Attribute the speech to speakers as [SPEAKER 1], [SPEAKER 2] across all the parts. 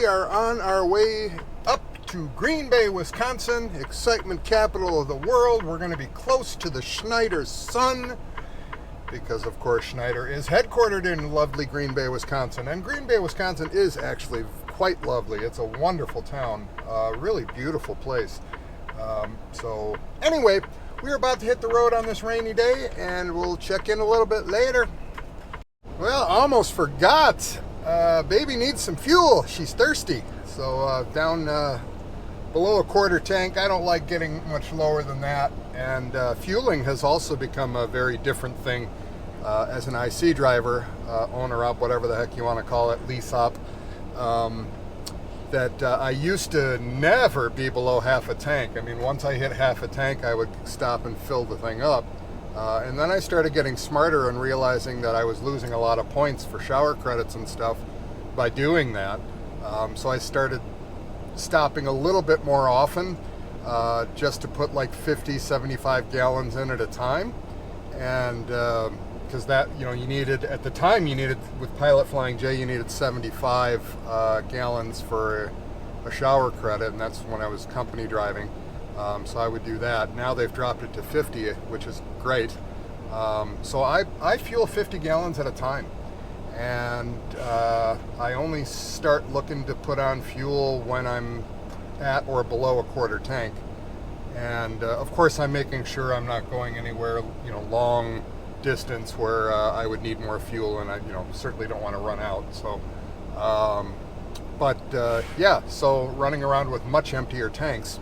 [SPEAKER 1] we are on our way up to Green Bay, Wisconsin, excitement capital of the world. We're going to be close to the Schneider sun because, of course, Schneider is headquartered in lovely Green Bay, Wisconsin. And Green Bay, Wisconsin is actually quite lovely. It's a wonderful town, really beautiful place. So anyway, we're about to hit the road on this rainy day, and we'll check in a little bit later. Well, almost forgot. Baby needs some fuel. She's thirsty. So down below a quarter tank. I don't like getting much lower than that. And fueling has also become a very different thing as an IC driver, owner op, whatever the heck you want to call it, lease op. I used to never be below half a tank. I mean, once I hit half a tank, I would stop and fill the thing up. And then I started getting smarter and realizing that I was losing a lot of points for shower credits and stuff by doing that. So I started stopping a little bit more often, just to put like 50, 75 gallons in at a time. And because that, you needed, at the time you needed, with Pilot Flying J, you needed 75 gallons for a shower credit, and that's when I was company driving. So I would do that. Now they've dropped it to 50, which is great. So I fuel 50 gallons at a time. And I only start looking to put on fuel when I'm at or below a quarter tank. And of course I'm making sure I'm not going anywhere, long distance where I would need more fuel, and I certainly don't want to run out. So yeah, so running around with much emptier tanks,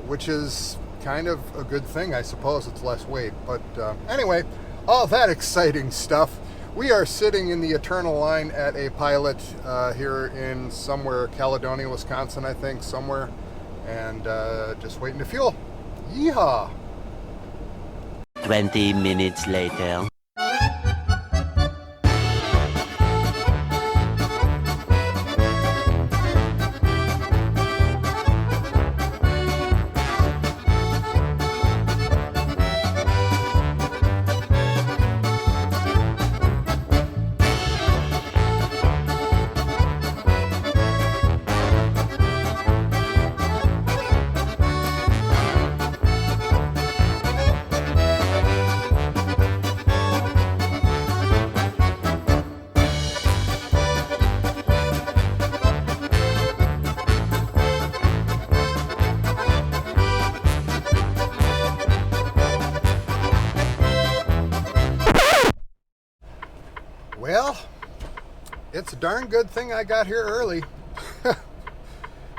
[SPEAKER 1] which is kind of a good thing, I suppose. It's less weight. But anyway, all that exciting stuff. We are sitting in the eternal line at a Pilot here in somewhere, Caledonia, Wisconsin, I think, somewhere, and just waiting to fuel. Yeehaw!
[SPEAKER 2] 20 minutes later.
[SPEAKER 1] Well, it's a darn good thing I got here early.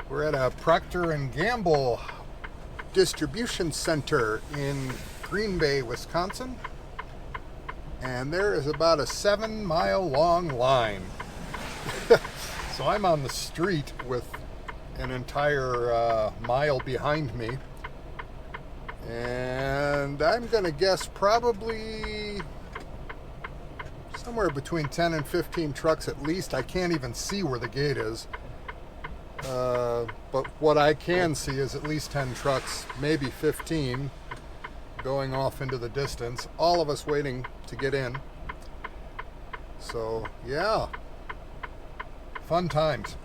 [SPEAKER 1] We're at a Procter & Gamble distribution center in Green Bay, Wisconsin. And there is about a 7-mile long line. So I'm on the street with an entire mile behind me. And I'm going to guess probably somewhere between 10 and 15 trucks at least. I can't even see where the gate is. But what I can see is at least 10 trucks, maybe 15, going off into the distance. All of us waiting to get in. So, yeah. Fun times.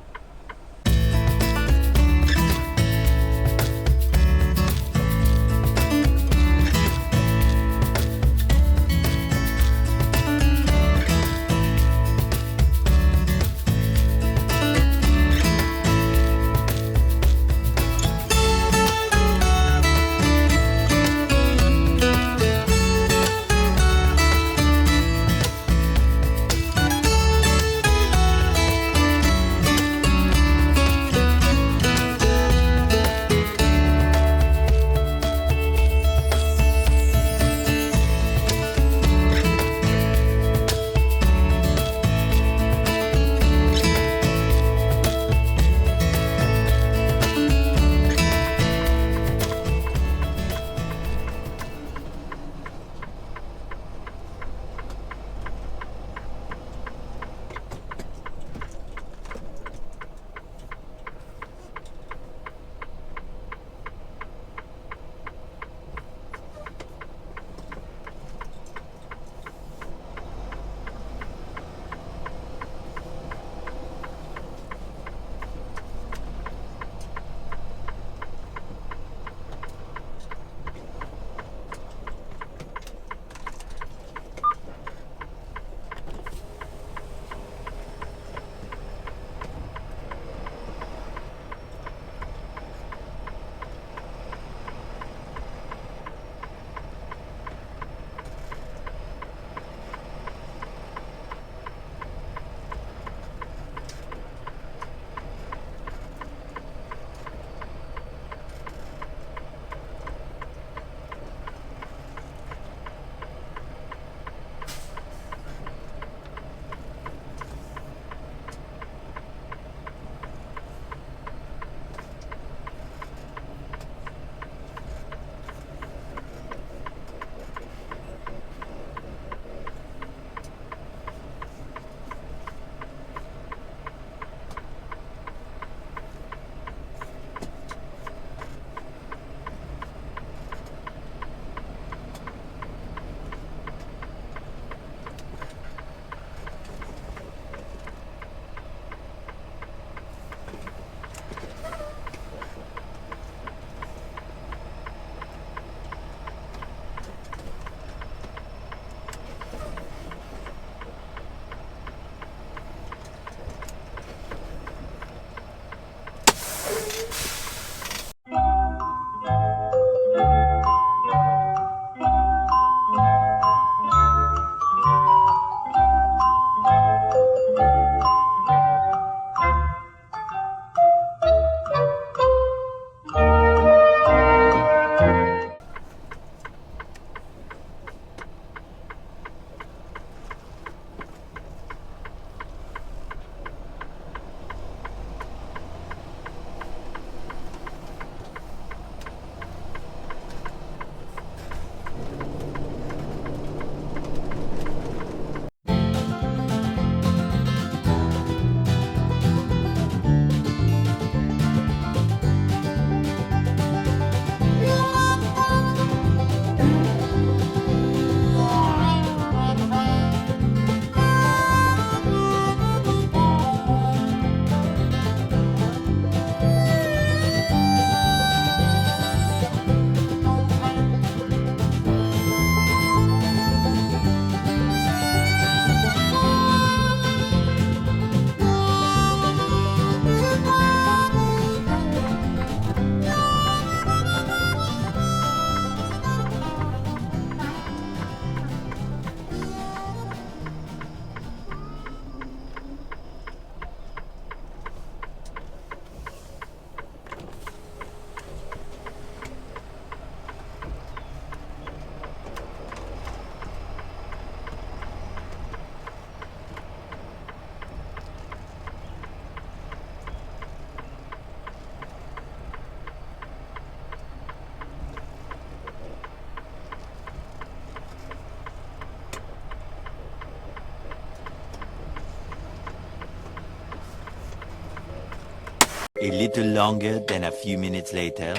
[SPEAKER 2] A little longer than a few minutes later.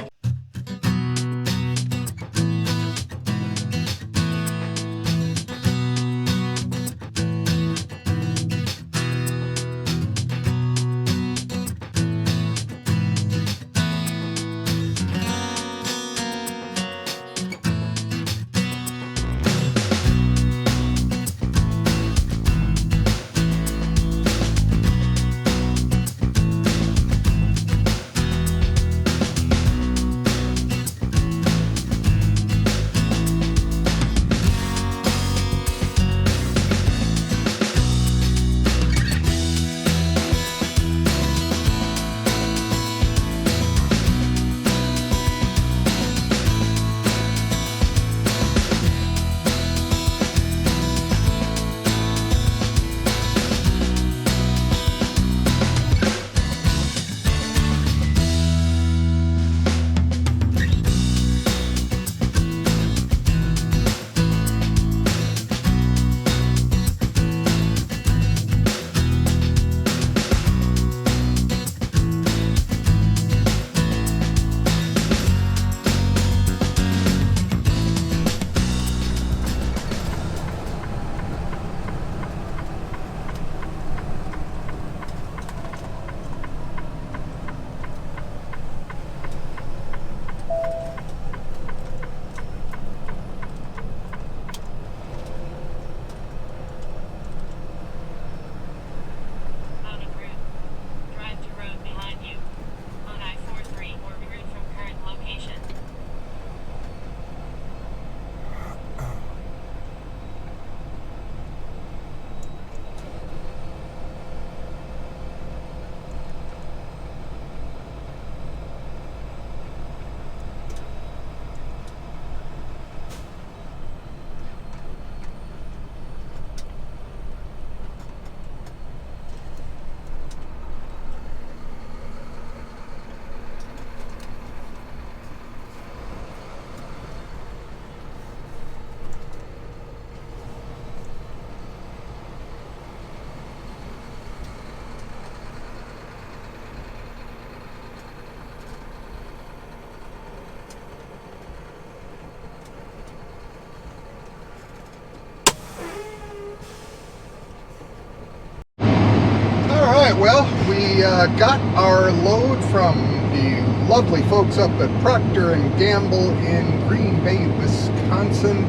[SPEAKER 1] Well, we got our load from the lovely folks up at Procter & Gamble in Green Bay, Wisconsin,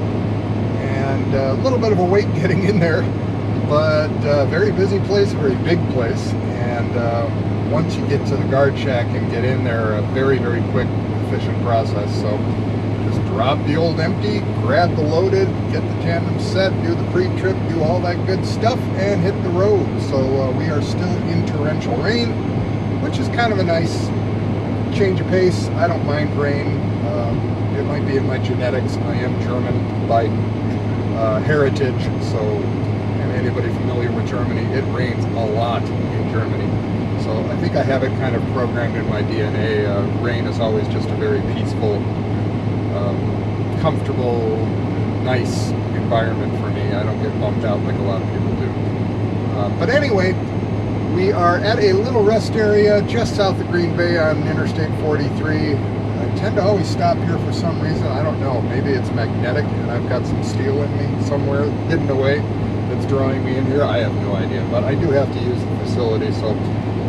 [SPEAKER 1] and a little bit of a wait getting in there, but very busy place, a very big place, and once you get to the guard shack and get in there, a very, very quick, efficient process. So just drop the old empty, grab the loaded, get the tandem set, do the pre-trip, do all that good stuff, and hit the road. So we are still in torrential rain, which is kind of a nice change of pace. I don't mind rain. It might be in my genetics. I am German by heritage, so and anybody familiar with Germany, it rains a lot in Germany. So I think I have it kind of programmed in my DNA. Rain is always just a very peaceful, comfortable, nice environment for me. I don't get bummed out like a lot of people do. But anyway, we are at a little rest area just south of Green Bay on Interstate 43. I tend to always stop here for some reason. I don't know. Maybe it's magnetic and I've got some steel in me somewhere hidden away that's drawing me in here. I have no idea, but I do have to use the facility. So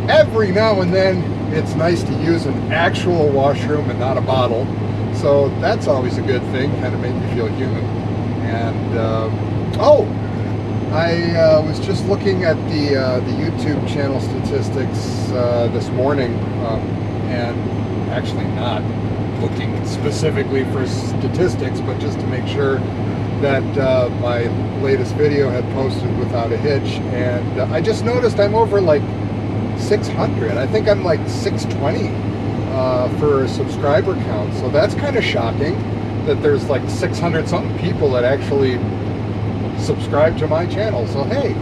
[SPEAKER 1] every now and then it's nice to use an actual washroom and not a bottle. So that's always a good thing, kind of make me feel human. And I was just looking at the YouTube channel statistics this morning, and actually not looking specifically for statistics, but just to make sure that my latest video had posted without a hitch. And I just noticed I'm over like 600. I think I'm like 620 for a subscriber count. So that's kind of shocking that there's like 600 something people that actually subscribe to my channel. So hey,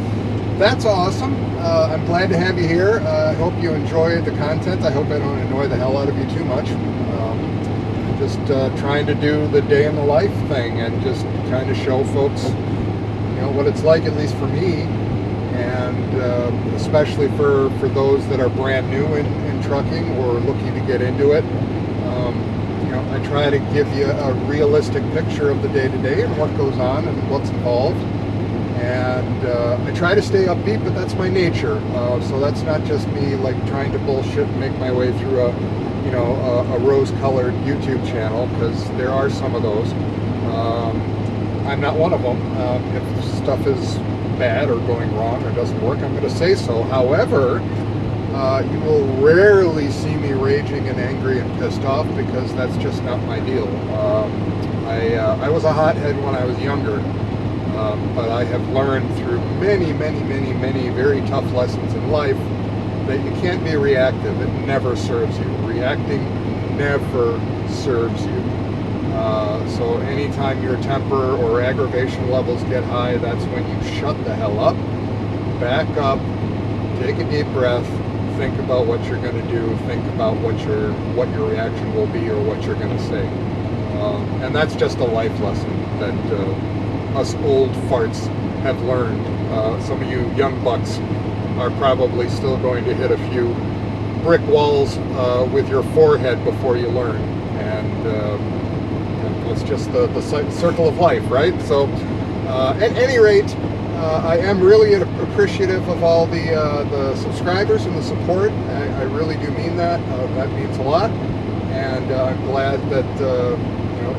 [SPEAKER 1] that's awesome. I'm glad to have you here. I hope you enjoy the content. I hope I don't annoy the hell out of you too much. I'm just trying to do the day in the life thing and just kind of show folks, you know, what it's like, at least for me. and especially for those that are brand new in trucking or looking to get into it. I try to give you a realistic picture of the day-to-day and what goes on and what's involved. And I try to stay upbeat, but that's my nature. So that's not just me like trying to bullshit and make my way through a rose-colored YouTube channel, because there are some of those. I'm not one of them. If stuff is bad or going wrong or doesn't work, I'm going to say so. However, you will rarely see me raging and angry and pissed off, because that's just not my deal. I was a hothead when I was younger, but I have learned through many very tough lessons in life that you can't be reactive. It never serves you. Reacting never serves you. So anytime your temper or aggravation levels get high, that's when you shut the hell up, back up, take a deep breath, think about what you're going to do, think about what your reaction will be or what you're going to say. And that's just a life lesson that us old farts have learned. Some of you young bucks are probably still going to hit a few brick walls with your forehead before you learn. And it's just the circle of life, right? So at any rate, I am really appreciative of all the subscribers and the support. I really do mean that. That means a lot. And I'm glad that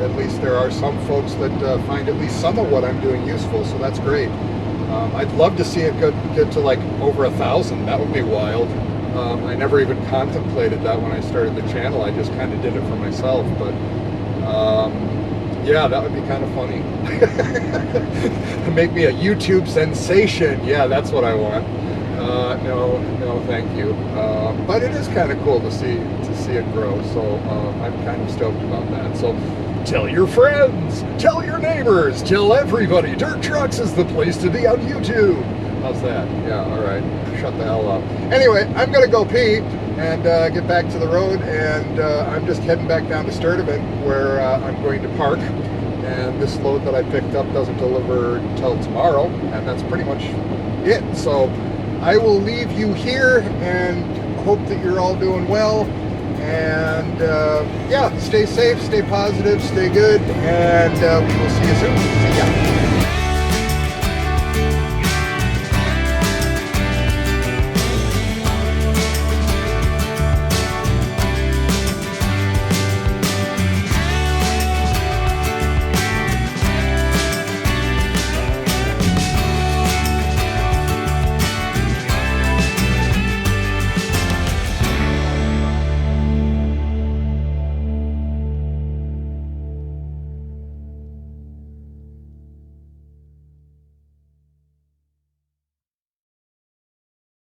[SPEAKER 1] at least there are some folks that find at least some of what I'm doing useful, so that's great. I'd love to see it get to like over 1,000. That would be wild. I never even contemplated that when I started the channel. I just kind of did it for myself, but yeah, that would be kind of funny. Make me a YouTube sensation. Yeah, that's what I want. No, thank you. But it is kind of cool to see it grow. So I'm kind of stoked about that. So tell your friends, tell your neighbors, tell everybody. Dirt Trucks is the place to be on YouTube. How's that? Yeah, all right. Shut the hell up. Anyway, I'm gonna go pee and get back to the road, and I'm just heading back down to Sturtevant, where I'm going to park. And this load that I picked up doesn't deliver until tomorrow, and that's pretty much it. So I will leave you here and hope that you're all doing well. And yeah, stay safe, stay positive, stay good, and we will see you soon. See ya.